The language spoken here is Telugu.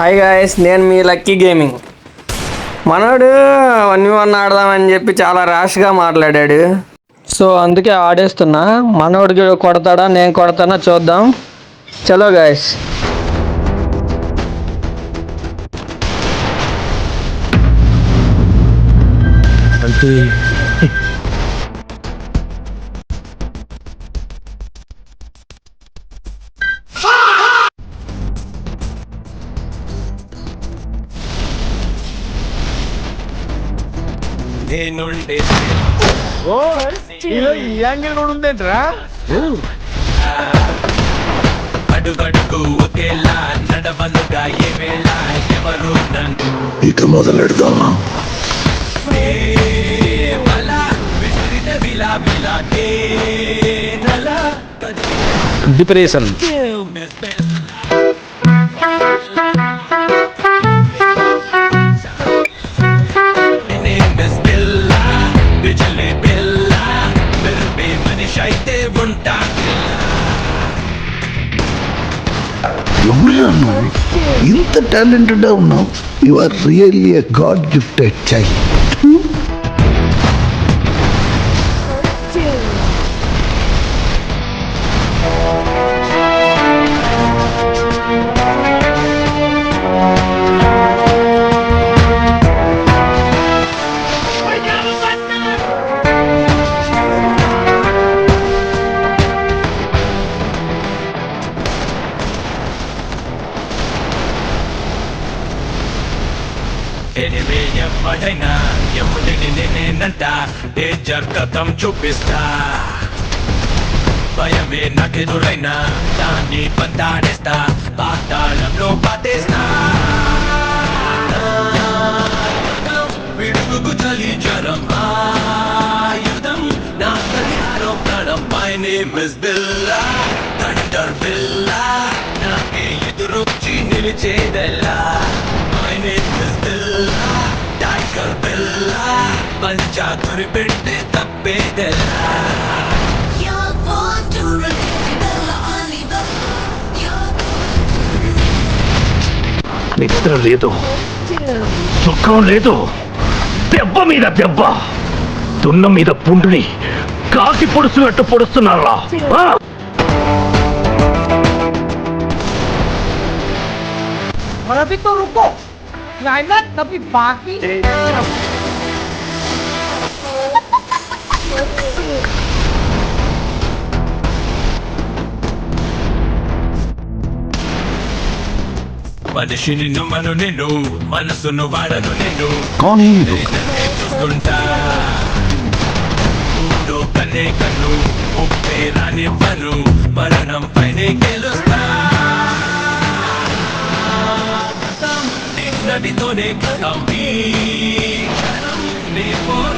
హాయ్ గాయస్, నేను మీ లక్కీ గేమింగ్. మనోడు 1v1 ఆడదామని చెప్పి చాలా ర్యాష్గా మాట్లాడాడు. సో అందుకే ఆడేస్తున్నా. మనోడికి కొడతాడా నేను కొడతానా చూద్దాం. చలో గాయస్. అంటే ఓ ఈ యాంగిల్ కూడా ఉందేంట్రా? అడుగడుగు ఒకేలా నడవనుగా ఏ వేళ ఎవరు నన్ను ఇక మొదలెడదామా? డిప్రెషన్ మనిషి అయితే ఉంటా ఎవరురా నువ్వు? ఇంత టాలెంటెడ్ ఉన్నావు. You are really a god gifted child. ఎవడైనా ఎవడిని నేనేనంట డేంజర్ కథం చూపిస్తా. భయమే నాకెదురైనా దాన్ని పంతాడేస్తా, పాతాళంలో పాతేస్తా. విడుగు చలి జ్వరం ఆయుధం నా పరిహారం ప్రాణం. My name is Billa, thunder బిల్లా, నాకే ఎదురొచ్చి నిలిచేదెల్లా. My name is Billa, tiger బిల్లా, పంచాతురి పెడితే తప్పేదెల్లా. నిద్ర లేదు, సుఖం లేదు, దెబ్బ మీద దెబ్బ, దున్న మీద పుండుని కాకి పొడుస్తున్నట్టు పొడుస్తున్నారా? और अभी तो रुको, क्लाइमैक्स अभी बाकी। మనిషిని నమ్మను నేను, మనసును వాడను నేను, కానీ చూస్తుంటా ఊడో కన్నే కన్ను ఉప్పే రానివ్వను, మరణం పైనే గెలుస్తా. నిన్నటితోనే కథం ఈ క్షణం నీ